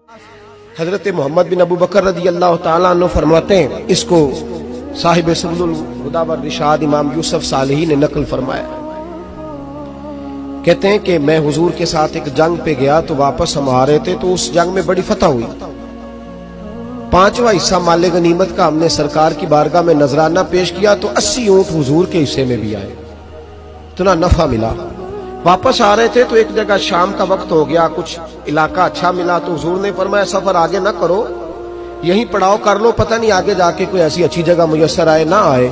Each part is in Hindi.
हजरत मोहम्मद बिन अबू बकर रज़ी अल्लाह ताला अन्हु फरमाते हैं, इसको साहिब सुबुल हुदा व रिशाद इमाम यूसुफ सालेही ने नकल फरमाया। कहते हैं कि मैं हुजूर के साथ एक जंग पे गया तो वापस हम आ रहे थे, तो उस जंग में बड़ी फतह हुई। 5वां हिस्सा माले गनीमत का हमने सरकार की बारगाह में नजराना पेश किया तो 80 ऊंट हुजूर के हिस्से में भी आए, इतना नफा मिला। वापस आ रहे थे तो एक जगह शाम का वक्त हो गया, कुछ इलाका अच्छा मिला तो हुजूर ने फरमाया सफर आगे ना करो, यहीं पड़ाव कर लो, पता नहीं आगे जाके कोई ऐसी अच्छी जगह मुयस्सर आए ना आए।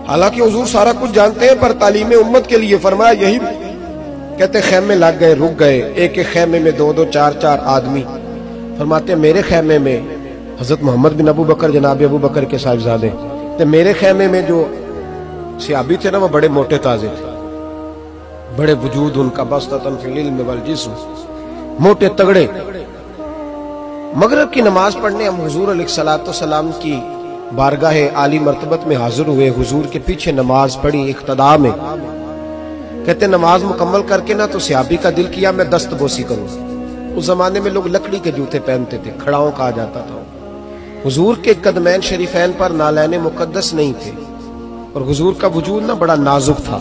हालांकि हुजूर सारा कुछ जानते हैं, पर तालीम उम्मत के लिए फरमाया यही। कहते खेमे लग गए, रुक गए। एक एक खेमे में 2-2 4-4 आदमी। फरमाते मेरे खेमे में हजरत मोहम्मद बिन अबू बकर जनाब अबू बकर के साहिबजादे, तो मेरे खेमे में जो सियाबी थे ना वो बड़े मोटे ताजे थे, बड़े वजूद उनका, बस्ततन फिल इल्म वल जिस्म, मोटे तगड़े। मगरिब की नमाज पढ़ने हम हुजूर अलैहिस्सलाम की बारगाह आली मर्तबत में हाजिर हुए। हुजूर के पीछे नमाज पढ़ी इख्तिदा में। कहते नमाज मुकम्मल करके ना तो सियाबी का दिल किया मैं दस्तबोसी करूं। उस जमाने में लोग लकड़ी के जूते पहनते थे, खड़ाओं कहा जाता था। हुजूर के कदमैन शरीफैन पर नालैने मुकद्दस नहीं थे और हुजूर का वजूद ना बड़ा नाजुक था।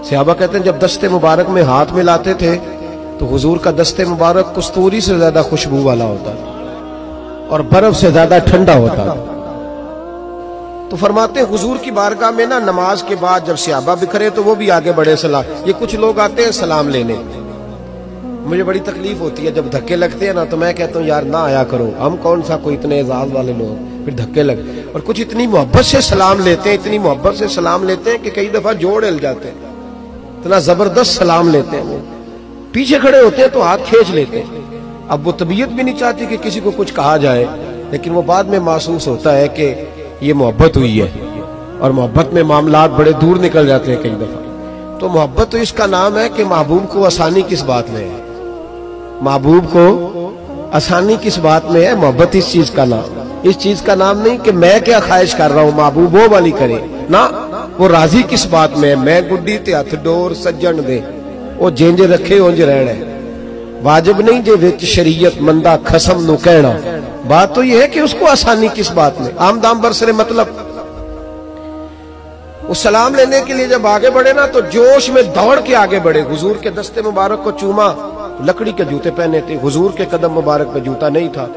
सहाबा कहते हैं जब दस्ते मुबारक में हाथ मिलाते थे तो हुजूर का दस्ते मुबारक कस्तूरी से ज्यादा खुशबू वाला होता था और बर्फ से ज्यादा ठंडा होता था। तो फरमाते हैं हुजूर की बारगाह में ना नमाज के बाद जब सहाबा बिखरे तो वो भी आगे बढ़े सलाम। ये कुछ लोग आते हैं सलाम लेने, मुझे बड़ी तकलीफ होती है जब धक्के लगते हैं ना, तो मैं कहता हूँ यार ना आया करो, हम कौन सा कोई इतने एजाज वाले लोग, फिर धक्के लगे। और कुछ इतनी मोहब्बत से सलाम लेते हैं, इतनी मोहब्बत से सलाम लेते हैं कि कई दफा जोड़ हिल जाते हैं, इतना जबरदस्त सलाम लेते हैं। वो पीछे खड़े होते हैं तो हाथ खींच लेते हैं। अब वो तबीयत भी नहीं चाहती कि किसी को कुछ कहा जाए, लेकिन वो बाद में महसूस होता है कि ये मोहब्बत हुई है, और मोहब्बत में मामलात बड़े दूर निकल जाते हैं कई दफा। तो मोहब्बत तो इसका नाम है कि महबूब को आसानी किस बात में है, महबूब को आसानी किस बात में है। मोहब्बत इस चीज का नाम, इस चीज का नाम नहीं कि मैं क्या ख्वाहिश कर रहा हूं महबूब वो वाली करे ना, वो राजी किस बात में है। मैं गुड्डी ते हथ डोर सज्जन दे, वो जेंज रखे उंज रहना वाजिब नहीं जे विच शरीयत मंदा खसम नु कहना। बात तो ये है कि उसको आसानी किस बात में, आमदाम बरसरे मतलब। वो सलाम लेने के लिए जब आगे बढ़े ना तो जोश में दौड़ के आगे बढ़े। हुजूर के दस्ते मुबारक को चूमा, लकड़ी के जूते पहने थे, हुजूर के कदम मुबारक पे जूता नहीं था।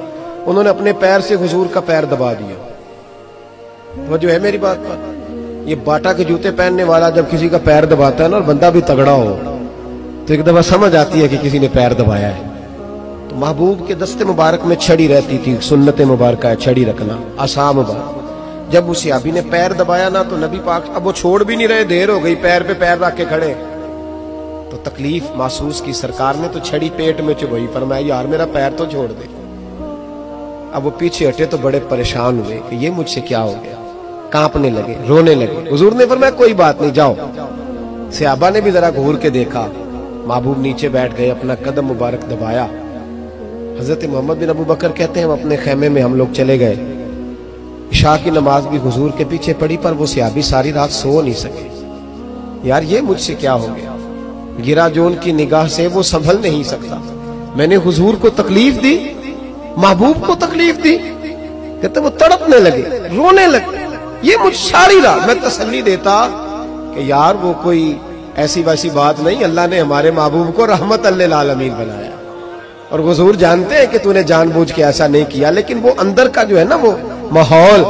उन्होंने अपने पैर से हुजूर का पैर दबा दिया। वो जो है मेरी बात पर, ये बाटा के जूते पहनने वाला जब किसी का पैर दबाता है ना और बंदा भी तगड़ा हो तो एक दफा समझ आती है कि किसी ने पैर दबाया है। तो महबूब के दस्ते मुबारक में छड़ी रहती थी, सुन्नत मुबारक है छड़ी रखना, आसाम मुबारक। जब उस याबी ने पैर दबाया ना तो नबी पाक अब वो छोड़ भी नहीं रहे, देर हो गई, पैर पे पैर रख के खड़े। तो तकलीफ महसूस की, सरकार ने तो छड़ी पेट में चुभाई, फरमाया यार मेरा पैर तो छोड़ दे। अब वो पीछे हटे तो बड़े परेशान हुए कि ये मुझसे क्या हो गया, कांपने लगे, रोने लगे। हुजूर ने फरमाया कोई बात नहीं जाओ। सहाबा ने भी जरा घूर के देखा, महबूब नीचे बैठ गए, अपना कदम मुबारक दबाया। हजरत मोहम्मद बिन अबू बकर कहते हैं अपने खेमे में हम लोग चले गए। इशा की नमाज भी हुजूर के पीछे पड़ी, पर वो सहाबी सारी रात सो नहीं सके। यार ये मुझसे क्या हो गया, गिरा जो उनकी निगाह से वो संभल नहीं सकता। मैंने हुजूर को तकलीफ दी, महबूब को तकलीफ दी। कहते वो तड़पने लगे, रोने लगे। ये मुझ सारी रात मैं तसल्ली देता कि यार वो कोई ऐसी वैसी बात नहीं, अल्लाह ने हमारे महबूब को रहमत लिल आलमीन बनाया और हुजूर जानते हैं कि तूने जानबूझ के ऐसा नहीं किया। लेकिन वो अंदर का जो है ना वो माहौल,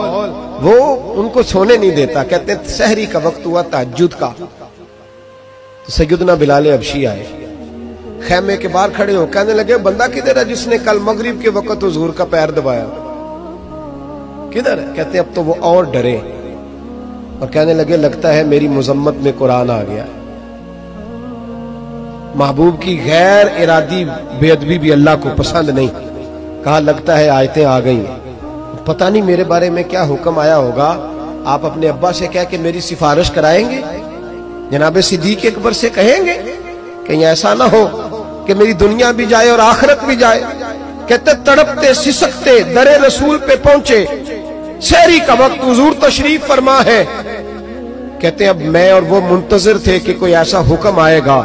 वो उनको सोने नहीं देता। कहते हैं सहरी का वक्त हुआ तहज्जुद का, तो सैयदना बिलाल हबशी आए, खेमे के बाहर खड़े हो, कहने लगे बंदा किधर है जिसने कल मगरिब के वक्त हुजूर का पैर दबाया, किधर है? कहते अब तो वो और डरे और कहने लगे लगता है मेरी मुजम्मत में कुरान आ गया। महबूब की गैर इरादी बेअदबी भी अल्लाह को पसंद नहीं। कहा लगता है आयतें आ गई, पता नहीं मेरे बारे में क्या हुक्म आया होगा। आप अपने अब्बा से कह के मेरी सिफारिश कराएंगे, जनाब सिद्दीक अकबर से कहेंगे, कहीं ऐसा ना हो कि मेरी दुनिया भी जाए और आखिरत भी जाए। कहते तड़पते सिसकते दरे रसूल पे पहुंचे, शहरी का वक्त, हुजूर तशरीफ फरमा है। कहते अब मैं और वो मुंतजिर थे कि कोई ऐसा हुक्म आएगा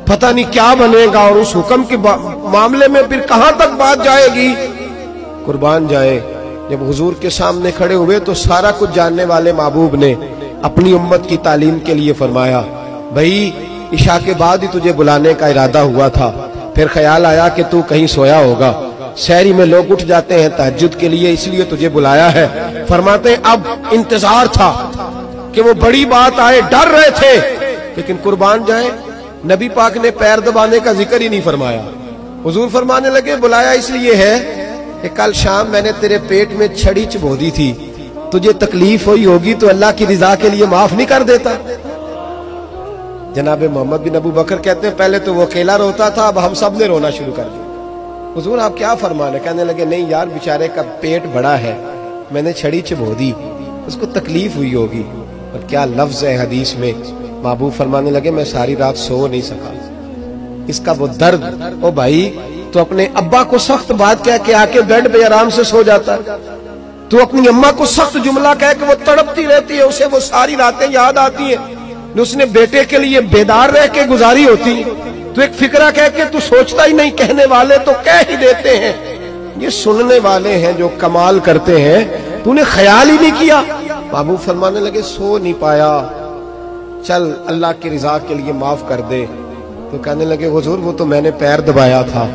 पता नहीं क्या बनेगा और उस हुक्म के मामले में फिर कहां तक बात जाएगी। कुर्बान जाए, जब हुजूर के सामने खड़े हुए तो सारा कुछ जानने वाले महबूब ने अपनी उम्मत की तालीम के लिए फरमाया, भाई इशा के बाद ही तुझे बुलाने का इरादा हुआ था, फिर ख्याल आया कि तू कहीं सोया होगा। शहरी में लोग उठ जाते हैं तहज्जुद के लिए, इसलिए तुझे बुलाया है। फरमाते अब इंतजार था कि वो बड़ी बात आए, डर रहे थे। लेकिन कुर्बान जाए, नबी पाक ने पैर दबाने का जिक्र ही नहीं फरमाया। हुजूर फरमाने लगे, बुलाया इसलिए है कि कल शाम मैंने तेरे पेट में छड़ी चबो दी थी, तुझे तकलीफ हुई होगी तो अल्लाह की रिजा के लिए माफ नहीं कर देता। जनाब मोहम्मद बिन अबू बकर कहते हैं, पहले तो वो अकेला रोता था, अब हम सब ने रोना शुरू कर दिया। हुजूर आप क्या फरमाने? कहने लगे, नहीं यार, बेचारे का पेट बड़ा है, मैंने छड़ी चबो दी, उसको तकलीफ हुई होगी। और क्या लफ्ज है हदीस में, महबूब फरमाने लगे, मैं सारी रात सो नहीं सका, इसका वो दर्द। ओ भाई, तो अपने अब्बा को सख्त बात कह के आके बेड पे आराम से सो जाता, तू अपनी अम्मा को सख्त जुमला कह के वो तड़पती रहती है, उसे वो सारी रातें याद आती है, उसने बेटे के लिए बेदार रह के गुजारी होती। तो एक फिक्रा कह के तू सोचता ही नहीं, कहने वाले तो कह ही देते हैं, ये सुनने वाले हैं जो कमाल करते हैं, तूने ख्याल ही नहीं किया। महबूब फरमाने लगे, सो नहीं पाया, चल अल्लाह की रिजा के लिए माफ कर दे। तो कहने लगे, हुजूर वो तो मैंने पैर दबाया था,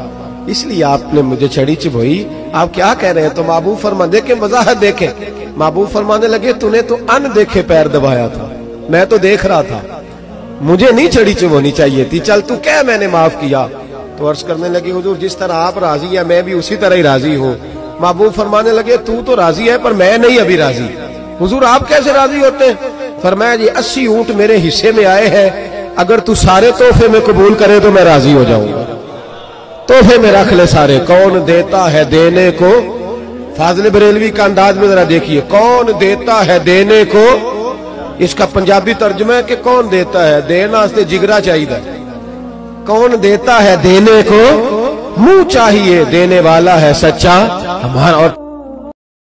इसलिए आपने मुझे छड़ी चबोई, आप क्या कह रहे हैं? तो महबूब फरमा, देखे वजाहत देखे, महबूब फरमाने लगे, तूने तो अन देखे पैर दबाया था, मैं तो देख रहा था, मुझे नहीं छड़ी चबोनी चाहिए थी, चल तू क्या, मैंने माफ किया। तो अर्ज करने लगी, हुजूर जिस तरह आप राजी है मैं भी उसी तरह ही राजी हूँ। महबूब फरमाने लगे, तू तो राजी है पर मैं नहीं अभी राजी। हुजूर आप कैसे राजी होते हैं? फरमाया, जी 80 ऊंट मेरे हिस्से में आए हैं, अगर तू सारे तोहफे में कबूल करे तो मैं राजी हो जाऊंगा, तोहफे में रख ले सारे। कौन देता है देने को, फाजिल बरेलवी का अंदाज में जरा देखिए, कौन देता है देने को, इसका पंजाबी तर्जुमा है कि कौन देता है, देना से जिगरा चाहिए, कौन देता है देने को, मुंह चाहिए, देने वाला है सच्चा हमारा। और